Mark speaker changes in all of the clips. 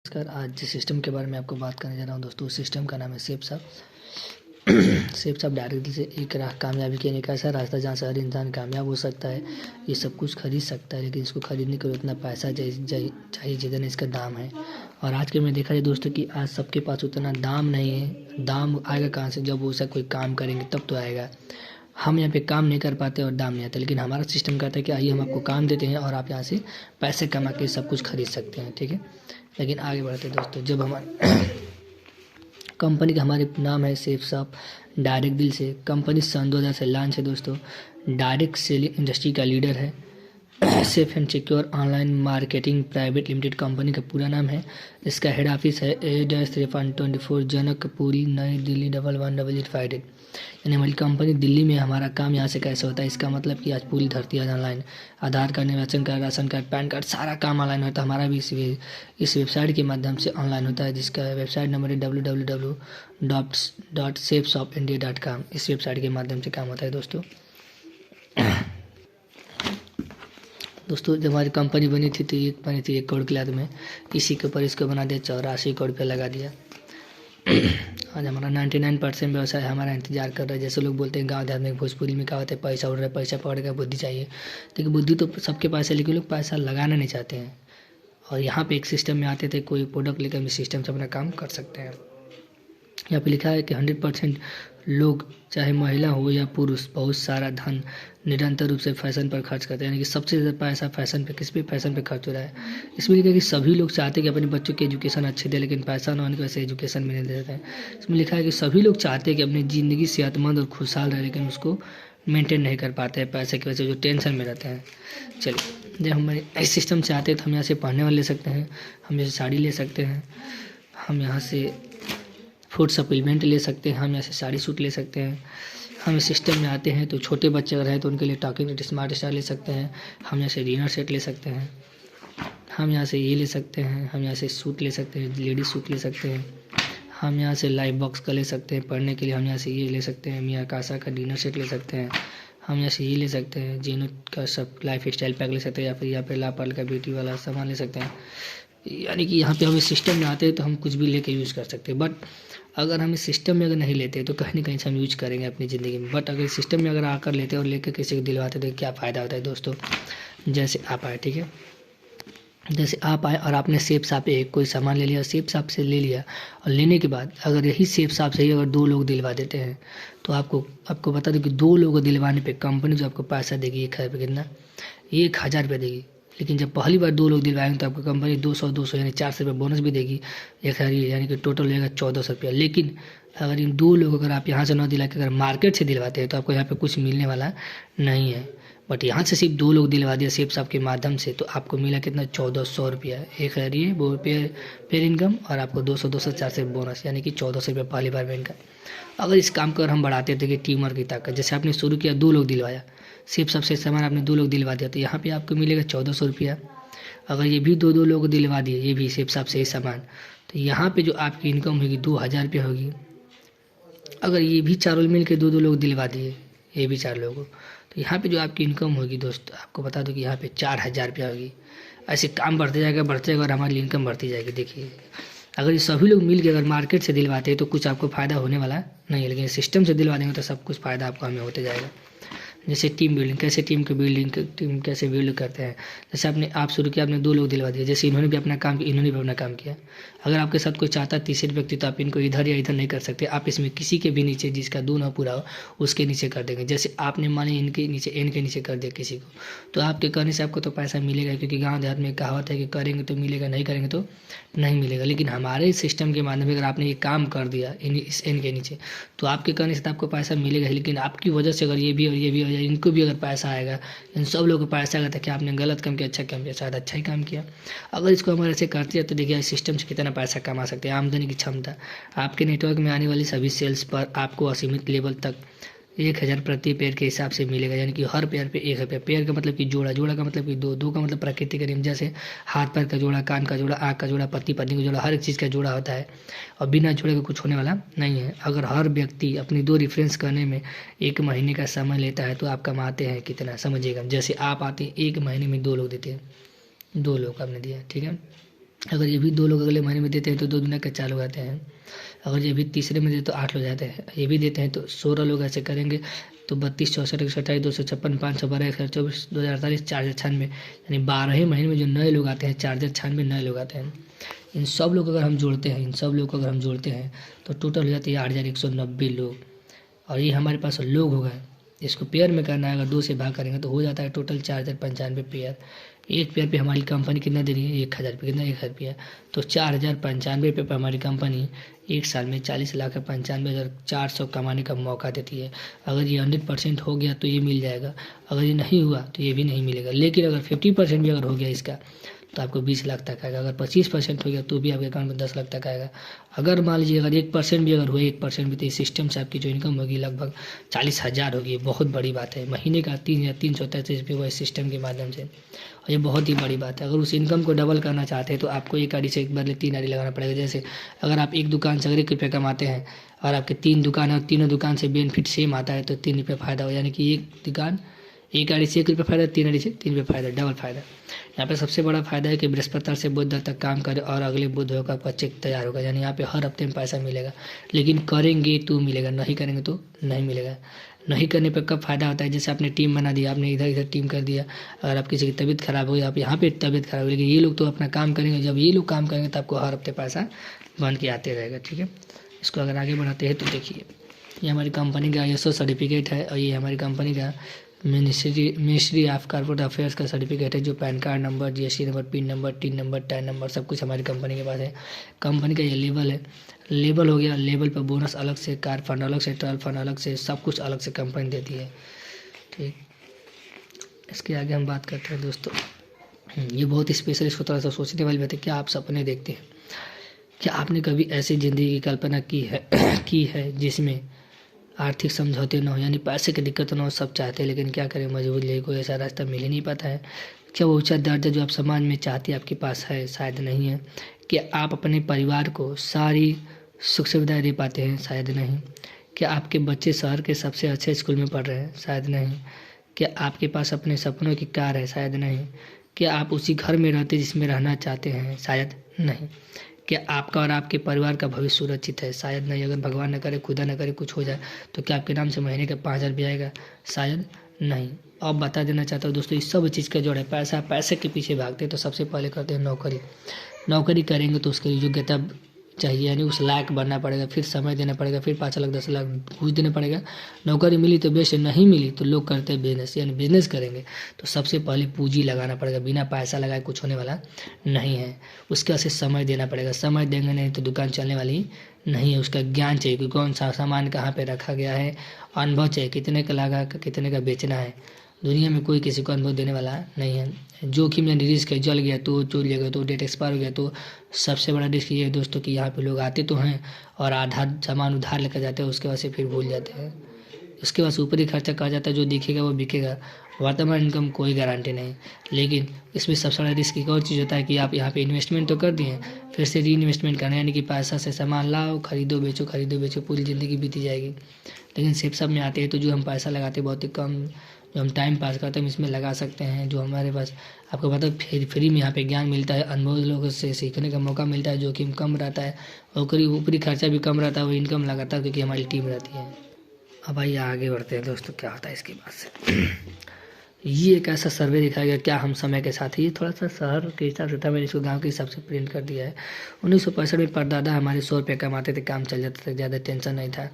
Speaker 1: नमस्कार। आज जिस सिस्टम के बारे में आपको बात करने जा रहा हूँ दोस्तों, उस सिस्टम का नाम है सेफ्स। सेफ्स डायरेक्टली से एक कामयाबी के एक ऐसा रास्ता जहाँ से हर इंसान कामयाब हो सकता है। ये सब कुछ खरीद सकता है, लेकिन इसको खरीदने के लिए उतना पैसा चाहिए जितना इसका दाम है। और आज के में देखा जाए दोस्तों कि आज सबके पास उतना दाम नहीं है। दाम आएगा कहाँ से? जब वो ऐसा कोई काम करेंगे तब तो आएगा। हम यहाँ पे काम नहीं कर पाते और दाम नहीं आता, लेकिन हमारा सिस्टम कहता है कि आइए हम आपको काम देते हैं और आप यहाँ से पैसे कमा के सब कुछ खरीद सकते हैं, ठीक है। लेकिन आगे बढ़ते हैं दोस्तों। जब हमारे कंपनी का हमारे नाम है सेफ शॉप डायरेक्ट डील से। कंपनी सन 2000 से लॉन्च है दोस्तों। डायरेक्ट सेलिंग इंडस्ट्री का लीडर है। Safe and secure online marketing private limited company का पूरा नाम है। इसका हेड ऑफिस है A-324 जनकपुरी नई दिल्ली 110858। यानी हमारी कंपनी दिल्ली में। हमारा काम यहाँ से कैसे होता है, इसका मतलब कि आज पूरी धरती आज ऑनलाइन। आधार कार्ड, निर्वाचन card, ration card, pan card, सारा काम ऑनलाइन होता है। हमारा भी इस वेबसाइट के माध्यम से ऑनलाइन होता है, जिसका वेबसाइट नंबर है www.safeshopindia.com। इस वेबसाइट के माध्यम से काम होता है दोस्तों। जब हमारी कंपनी बनी थी तो ये बनी थी 1 करोड़ की लागत में। इसी के ऊपर इसको बना दिया 84 करोड़ रुपया लगा दिया। आज हमारा 99% व्यवसाय हमारा इंतजार कर रहा है। जैसे लोग बोलते हैं गाँव देहात में भोजपुरी में कहावत है, पैसा उड़ रहा है, पैसा पकड़ेगा, बुद्धि चाहिए। देखिए बुद्धि तो सबके पास है, लेकिन लोग पैसा लगाना नहीं चाहते हैं। और यहाँ पे एक सिस्टम में आते थे, कोई प्रोडक्ट लेकर हम इस सिस्टम से अपना काम कर सकते हैं। यहाँ पे लिखा है कि 100% लोग, चाहे महिला हो या पुरुष, बहुत सारा धन निरंतर रूप से फैशन पर खर्च करते हैं। यानी कि सबसे ज़्यादा पैसा फैशन पे, किस पे? फैशन पे खर्च हो रहा है। इसमें लिखा है कि सभी लोग चाहते हैं कि अपने बच्चों की एजुकेशन अच्छी दे, लेकिन पैसा न होने की वजह से एजुकेशन भी नहीं देते हैं। इसमें लिखा है कि सभी लोग चाहते हैं कि अपनी ज़िंदगी सेहतमंद और खुशहाल रहे, लेकिन उसको मेंटेन नहीं कर पाते हैं पैसे की वजह से, जो टेंशन में रहते हैं। चलिए, जब हम इस सिस्टम से आते हैं तो हम यहाँ से पढ़ने वाले ले सकते हैं, हम जैसे साड़ी ले सकते हैं, हम यहाँ से फूड सप्लीमेंट ले सकते हैं, हम यहाँ से साड़ी सूट ले सकते हैं। हम इस सिस्टम में आते हैं तो छोटे बच्चे अगर हैं तो उनके लिए टॉकिंग स्मार्ट स्टार ले सकते हैं, हम यहाँ से डिनर सेट ले सकते हैं, हम यहाँ से ये ले सकते हैं, हम यहाँ से सूट ले सकते हैं, लेडीज सूट ले सकते हैं, हम यहाँ से लाइफ बॉक्स का ले सकते हैं पढ़ने के लिए, हम यहाँ से ये ले सकते हैं, मियाँ कासा का डिनर सेट ले सकते हैं, हम यहाँ से ये ले सकते हैं, जीनो का सब लाइफ स्टाइल पैक ले सकते हैं, या फिर यहाँ पे लापाल का ब्यूटी वाला सामान ले सकते हैं। यानी कि यहाँ पे हम इस सिस्टम में आते हैं तो हम कुछ भी लेके यूज़ कर सकते हैं। बट अगर हम इस सिस्टम में अगर नहीं लेते तो कहीं ना कहीं से हम यूज करेंगे अपनी ज़िंदगी में। बट अगर इस सिस्टम में अगर आकर लेते और लेकर किसी को दिलवाते तो क्या फ़ायदा होता है दोस्तों? जैसे आप आए, ठीक है, जैसे आप आए और आपने सेफ शॉप पे कोई सामान ले लिया, सेफ शॉप से ले लिया, और लेने के बाद अगर यही सेफ शॉप से ही अगर 2 लोग दिलवा देते हैं तो आपको बता दो कि 2 लोगों को दिलवाने पे कंपनी जो आपको पैसा देगी 1,000 रुपये, कितना? 1,000 रुपये देगी। लेकिन जब पहली बार 2 लोग दिलवाएंगे तो आपको कंपनी 200 यानी 400 रुपये बोनस भी देगी। 1,000 यानी कि टोटल हो जाएगा 1,400 रुपया। लेकिन अगर इन 2 लोग अगर आप यहाँ से न दिला के अगर मार्केट से दिलवाते हैं तो आपको यहाँ पे कुछ मिलने वाला नहीं है। बट यहाँ से सिर्फ 2 लोग दिलवा दिया सेफ शॉप के माध्यम से तो आपको मिला कितना? 1,400 रुपया। 1,000 ये वो पेयर इनकम, और आपको 200 400 बोनस, यानी कि 1,400 रुपया पहली बार में इनकम। अगर इस काम को अगर हम बढ़ाते थे कि टीम वर्क की ताकत, जैसे आपने शुरू किया 2 लोग दिलवाया, सेफ शॉप से सामान आपने 2 लोग दिलवा दिया तो यहाँ पे आपको मिलेगा 1,400 रुपया। अगर ये भी 2 लोग दिलवा दिए, ये भी सेफ शॉप से ही सामान, तो यहाँ पे जो आपकी इनकम होगी 2,000 रुपया होगी। अगर ये भी 4 लोग मिल के 2 लोग दिलवा दिए, ये भी 4 लोगों, तो यहाँ पे जो आपकी इनकम होगी दोस्त, आपको बता दो कि यहाँ पे 4,000 रुपया होगी। ऐसे काम बढ़ते जाएगा और हमारी इनकम बढ़ती जाएगी। देखिए, अगर ये सभी लोग मिल के अगर मार्केट से दिलवाते हैं तो कुछ आपको फ़ायदा होने वाला नहीं है, लेकिन सिस्टम से दिलवा देंगे तो सब कुछ फ़ायदा आपको हमें होते जाएगा। जैसे टीम बिल्डिंग, कैसे टीम कैसे बिल्ड करते हैं। जैसे आप शुरू किया, आपने 2 लोग दिलवा दिए, जैसे इन्होंने भी अपना काम किया, इन्होंने भी अपना काम किया। अगर आपके साथ कोई चाहता है तीसरे व्यक्ति तो आप इनको इधर या इधर नहीं कर सकते, आप इसमें किसी के भी नीचे जिसका 2 ना पूरा हो उसके नीचे कर देंगे। जैसे आपने माने इनके नीचे कर दिया किसी को, तो आपके करने से आपको तो पैसा मिलेगा, क्योंकि गाँव देहात में कहावत है कि करेंगे तो मिलेगा, नहीं करेंगे तो नहीं मिलेगा। लेकिन हमारे सिस्टम के माध्यम से अगर आपने ये काम कर दिया इस एन के नीचे, तो आपके करने से तो आपको पैसा मिलेगा ही, लेकिन आपकी वजह से अगर ये भी और ये भी हो जाए, इनको भी अगर पैसा आएगा, इन सब लोगों को पैसा आएगा, तो क्या आपने गलत काम किया, अच्छा काम किया? शायद अच्छा ही काम किया। अगर इसको हमारे ऐसे करते हैं तो देखिए इस सिस्टम से कितना पैसा कमा सकते हैं। आमदनी की क्षमता, आपके नेटवर्क में आने वाली सभी सेल्स पर आपको असीमित लेवल तक 1,000 प्रति पेयर के हिसाब से मिलेगा। यानी कि हर पेयर पे 1 रुपया। पेयर का मतलब कि जोड़ा, जोड़ा का मतलब कि 2 का मतलब प्रकृति का नियम, जैसे हाथ पैर का जोड़ा, कान का जोड़ा, आँख का जोड़ा, पति पत्नी का जोड़ा, हर एक चीज़ का जोड़ा होता है, और बिना जोड़े का कुछ होने वाला नहीं है। अगर हर व्यक्ति अपनी 2 रेफरेंस करने में 1 महीने का समय लेता है तो आप कमाते हैं कितना, समझिएगा। जैसे आप आते हैं 1 महीने में 2 लोग देते हैं, 2 लोग आपने दिया, ठीक है। अगर ये भी 2 लोग अगले महीने में देते हैं तो 2 दुना के 4 लोग आते हैं। अगर ये भी तीसरे में देते तो 8 लोग आते हैं। ये भी देते हैं तो 16 लोग ऐसे करेंगे तो 32, 64, 128, 256, 512, 1024, 2048, 4096, यानी 12 महीने में जो नए लोग आते हैं 4096 नए लोग आते हैं। इन सब लोग अगर हम जोड़ते हैं, इन सब लोग को अगर हम जोड़ते हैं तो टोटल हो जाती है 8190 लोग। और ये हमारे पास लोग हो गए। इसको पेयर में करना है, अगर 2 से भाग करेंगे तो हो जाता है टोटल 4095 पेयर। एक पेयर पे हमारी कंपनी कितना दे रही है? 1000 रुपये। कितना? 1000 रुपया। तो 4095 रुपये पर हमारी कंपनी एक साल में 40,95,400 कमाने का मौका देती है। अगर ये 100% हो गया तो ये मिल जाएगा, अगर ये नहीं हुआ तो ये भी नहीं मिलेगा। लेकिन अगर 50% भी अगर हो गया इसका तो आपको 20 लाख तक आएगा। अगर 25% हो गया तो भी आपके अकाउंट में 10 लाख तक आएगा। अगर मान लीजिए अगर 1% भी अगर हुआ, 1% भी, तो इस सिस्टम से आपकी जो इनकम होगी लगभग 40,000 होगी। बहुत बड़ी बात है। महीने का 3,333 रुपये हुआ इस सिस्टम के माध्यम से, और ये बहुत ही बड़ी बात है। अगर उस इनकम को डबल करना चाहते हैं तो आपको एक आड़ी से एक बदले 3 आड़ी लगाना पड़ेगा। जैसे अगर आप एक दुकान से अगर 1 रुपये कमाते हैं और आपके 3 दुकान है और तीनों दुकान से बेनिफिट सेम आता है तो 3 रुपये फ़ायदा हो, यानी कि एक दुकान एक आड़ी से 1 रुपये फ़ायदा, 3 आड़ी से 3 रुपये फ़ायदा, डबल फ़ायदा। यहाँ पे सबसे बड़ा फ़ायदा है कि बृहस्पतिवार से बुधवार तक काम करें और अगले बुधवार को आपका चेक तैयार होगा, यानी यहाँ पे हर हफ्ते में पैसा मिलेगा। लेकिन करेंगे तो मिलेगा, नहीं करेंगे तो नहीं मिलेगा। नहीं करने पर कब फ़ायदा होता है? जैसे आपने टीम बना दिया, आपने इधर इधर टीम कर दिया, अगर आप किसी की तबीयत खराब हो, आप यहाँ पे तबीयत खराब हो, लेकिन ये लोग तो अपना काम करेंगे। जब ये लोग काम करेंगे तो आपको हर हफ्ते पैसा बन के आते रहेगा। ठीक है, इसको अगर आगे बढ़ाते हैं तो देखिए, ये हमारी कंपनी का ISO सर्टिफिकेट है और ये हमारी कंपनी का मिनिस्ट्री ऑफ कॉर्पोरेट अफेयर्स का सर्टिफिकेट है, जो pan card number, GST number, pin number, tin number, tan number सब कुछ हमारी कंपनी के पास है। कंपनी का ये लेबल है। लेबल हो गया, लेबल पर बोनस अलग से, कार फंड अलग से, ट्रैवल फंड अलग से, सब कुछ अलग से कंपनी देती है। ठीक, इसके आगे हम बात करते हैं दोस्तों। ये बहुत ही स्पेशल, इसको थोड़ा सा सोचने वाली बात है। क्या आप सपने देखते हैं? क्या आपने कभी ऐसी ज़िंदगी की कल्पना की है की है जिसमें आर्थिक समझौते न हो, यानी पैसे की दिक्कत न हो? सब चाहते हैं लेकिन क्या करें, मजबूरी है, कोई ऐसा रास्ता मिल ही नहीं पाता है। क्या वो ऊंचा दर्जा जो आप समाज में चाहते हैं आपके पास है? शायद नहीं है। क्या आप अपने परिवार को सारी सुख सुविधाएं दे पाते हैं? शायद नहीं। क्या आपके बच्चे शहर के सबसे अच्छे स्कूल में पढ़ रहे हैं? शायद नहीं। क्या आपके पास अपने सपनों की कार है? शायद नहीं। क्या आप उसी घर में रहते जिसमें रहना चाहते हैं? शायद नहीं। क्या आपका और आपके परिवार का भविष्य सुरक्षित है? शायद नहीं। अगर भगवान न करे, खुदा न करे, कुछ हो जाए तो क्या आपके नाम से महीने का 5,000 भी आएगा? शायद नहीं। अब बता देना चाहता हूँ दोस्तों, इस सब चीज़ का जोड़ है पैसा। पैसे के पीछे भागते हैं तो सबसे पहले करते हैं नौकरी। नौकरी करेंगे तो उसके लिए योग्यता चाहिए, यानी उस लायक बनना पड़ेगा, फिर समय देना पड़ेगा, फिर 5 लाख 10 लाख घूस देना पड़ेगा। नौकरी मिली तो बेस्ट, नहीं मिली तो लोग करते हैं बिजनेस, यानी बिजनेस करेंगे तो सबसे पहले पूंजी लगाना पड़ेगा। बिना पैसा लगाए कुछ होने वाला नहीं है। उसके बाद से समय देना पड़ेगा, समय देंगे नहीं तो दुकान चलने वाली नहीं है। उसका ज्ञान चाहिए कि कौन सा सामान कहाँ पे रखा गया है, अनुभव चाहिए, कितने का लगा, कितने का बेचना है। दुनिया में कोई किसी को अनुभव देने वाला नहीं है। जोखिम यानी रिस्क है, जल गया तो, चोरी जगह तो, डेट एक्सपायर हो गया तो। सबसे बड़ा रिस्क ये है दोस्तों कि यहाँ पे लोग आते तो हैं और आधा सामान उधार लेकर जाते हैं, उसके बाद से फिर भूल जाते हैं। उसके बाद ऊपरी खर्चा कहा जाता है, जो दिखेगा वो बिकेगा। वर्तमान इनकम कोई गारंटी नहीं। लेकिन इसमें सबसे बड़ा रिस्क एक और चीज़ होता है कि आप यहाँ पे इन्वेस्टमेंट तो कर दिए, फिर से री इन्वेस्टमेंट करना, यानी कि पैसा से सामान लाओ, खरीदो बेचो, पूरी ज़िंदगी बीती जाएगी। लेकिन सिर्फ सब में आते हैं तो जो हम पैसा लगाते हैं बहुत ही कम, जो हम टाइम पास करते हैं हम इसमें लगा सकते हैं। जो हमारे पास आपको पता है फ्री में यहाँ पे ज्ञान मिलता है, अनुभव लोगों से सीखने का मौका मिलता है, जोखिम कम रहता है और ऊपरी खर्चा भी कम रहता है, वो इनकम लगातार क्योंकि हमारी टीम रहती है। अब आइए आगे बढ़ते हैं दोस्तों, क्या होता है इसके बाद से। ये एक ऐसा सर्वे दिखाया गया, क्या हम समय के साथ, ये थोड़ा सा शहर के हिसाब से था, मैंने इसको गांव के हिसाब से प्रिंट कर दिया है। 1965 में परदादा हमारे 100 रुपये कमाते थे, काम चल जाता था, ज़्यादा टेंशन नहीं था।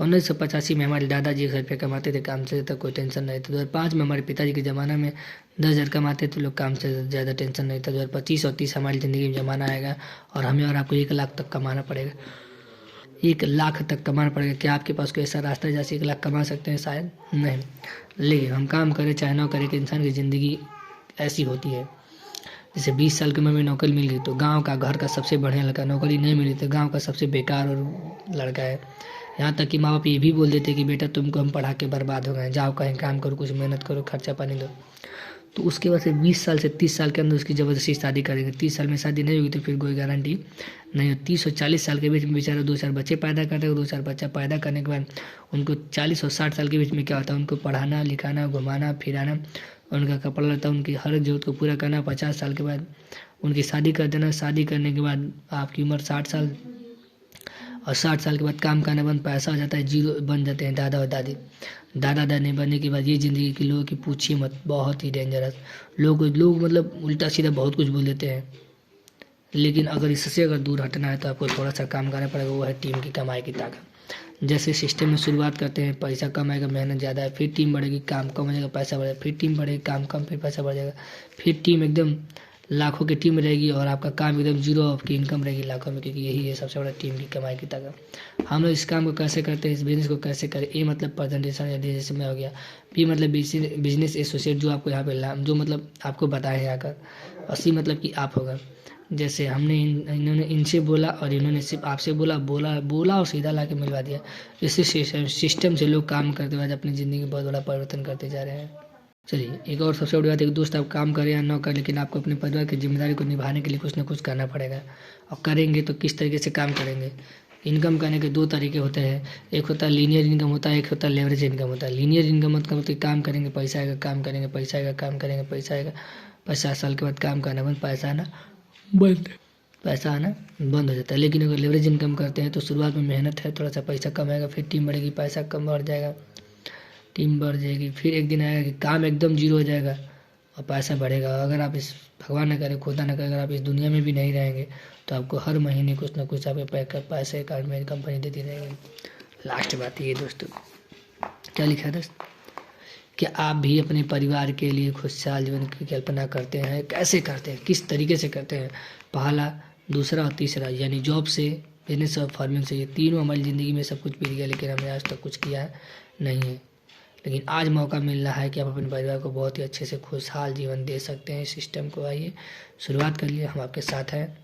Speaker 1: 1985 में हमारे दादाजी 100 रुपये कमाते थे, काम चल जाता, कोई टेंशन नहीं था। 2005 में हमारे पिताजी के ज़माना में 10,000 कमाते थे लोग, काम से ज़्यादा टेंशन नहीं था। 2025 और 30 हमारी ज़िंदगी में ज़माना आएगा और हमें और आपको 1 लाख तक कमाना पड़ेगा, 1 लाख तक कमाना पड़ेगा। क्या आपके पास कोई ऐसा रास्ता है जैसे 1 लाख कमा सकते हैं? शायद नहीं। लेकिन हम काम करें चाहे ना करें कि इंसान की ज़िंदगी ऐसी होती है। जैसे 20 साल की उम्र में नौकरी मिल गई तो गांव का घर का सबसे बढ़िया लड़का, नौकरी नहीं मिली तो गांव का सबसे बेकार और लड़का है। यहाँ तक कि माँ बाप ये भी बोल देते कि बेटा तुमको हम पढ़ा के बर्बाद हो गए, जाओ कहीं काम करो, कुछ मेहनत करो, खर्चा पानी दो। तो उसके बाद से 20 साल से 30 साल के अंदर उसकी ज़बरदस्ती शादी करेंगे। 30 साल में शादी नहीं होगी तो फिर कोई गारंटी नहीं हो। 30 और 40 साल के बीच में बेचारा 2-4 बच्चे पैदा करते हैं। 2-4 बच्चा पैदा करने के बाद उनको 40 और 60 साल के बीच में क्या होता है, उनको पढ़ाना लिखाना घुमाना फिराना, उनका कपड़ा लता उनकी हर जरूरत को पूरा करना। 50 साल के बाद उनकी शादी कर देना। शादी करने के बाद आपकी उम्र 60 साल, और 60 साल के बाद काम करना बंद, पैसा हो जाता है जीरो, बन जाते हैं दादा और दादी। दादा दादी बनने के बाद ये ज़िंदगी के लोगों की पूछिए मत, बहुत ही डेंजरस। लोग मतलब उल्टा सीधा बहुत कुछ बोल देते हैं, लेकिन अगर इससे अगर दूर हटना है तो आपको थोड़ा सा काम करना पड़ेगा, वो है टीम की कमाई की ताकत। जैसे सिस्टम में शुरुआत करते हैं, पैसा कम आएगा, मेहनत ज़्यादा है, फिर टीम बढ़ेगी, काम कम हो जाएगा, पैसा बढ़ेगा, फिर टीम बढ़ेगी, काम कम, फिर पैसा बढ़ जाएगा, फिर टीम एकदम लाखों की टीम रहेगी और आपका काम एकदम जीरो, आपकी इनकम रहेगी लाखों में, क्योंकि यही है सबसे बड़ा टीम की कमाई की ताकत। हम लोग इस काम को कैसे करते हैं, इस बिजनेस को कैसे करें। ए मतलब प्रेजेंटेशन या जैसे में हो गया, बी मतलब बिजनेस एसोसिएट, जो आपको यहाँ पे जो मतलब आपको बताए हैं आकर, और सी मतलब कि आप होगा। जैसे हमने इन्होंने इनसे बोला और इन्होंने सिर्फ आपसे बोला और सीधा ला के मिलवा दिया। इसी सिस्टम से लोग काम करते हुए अपनी ज़िंदगी में बहुत बड़ा परिवर्तन करते जा रहे हैं। चलिए, एक और सबसे बड़ी बात, एक दोस्त आप काम करें या ना करें, लेकिन आपको अपने परिवार की जिम्मेदारी को निभाने के लिए कुछ ना कुछ करना पड़ेगा। और करेंगे तो किस तरीके से काम करेंगे। इनकम करने के 2 तरीके होते हैं, एक होता है लीनियर इनकम होता है, एक होता है लेवरेज इनकम होता है। लीनियर इनकम मतलब कि काम करेंगे पैसा आएगा, काम करेंगे पैसा आएगा, काम करेंगे पैसा आएगा, 50 साल के बाद काम करना बंद, पैसा आना बंद हो जाता है। लेकिन अगर लेवरेज इनकम करते हैं तो शुरुआत में मेहनत है, थोड़ा सा पैसा कम आएगा, फिर टीम बढ़ेगी, पैसा कम बढ़ जाएगा, टीम बढ़ जाएगी, फिर एक दिन आएगा कि काम एकदम जीरो हो जाएगा और पैसा बढ़ेगा। अगर आप इस भगवान न करे, खुदा न करे, अगर आप इस दुनिया में भी नहीं रहेंगे तो आपको हर महीने कुछ ना कुछ आपके पैसे अकाउंट में कंपनी देती रहेगी। लास्ट बात ये दोस्तों, क्या लिखा है दोस्त, क्या आप भी अपने परिवार के लिए खुशहाल जीवन की कल्पना करते हैं? कैसे करते हैं, किस तरीके से करते हैं? पहला, दूसरा और तीसरा, यानी जॉब से, बिजनेस और फार्मिंग से, ये तीनों हमारी ज़िंदगी में सब कुछ मिल गया, लेकिन हमने आज तक कुछ किया नहीं है। लेकिन आज मौका मिल रहा है कि आप अपने परिवार को बहुत ही अच्छे से खुशहाल जीवन दे सकते हैं। इस सिस्टम को आइए शुरुआत करिए, हम आपके साथ हैं।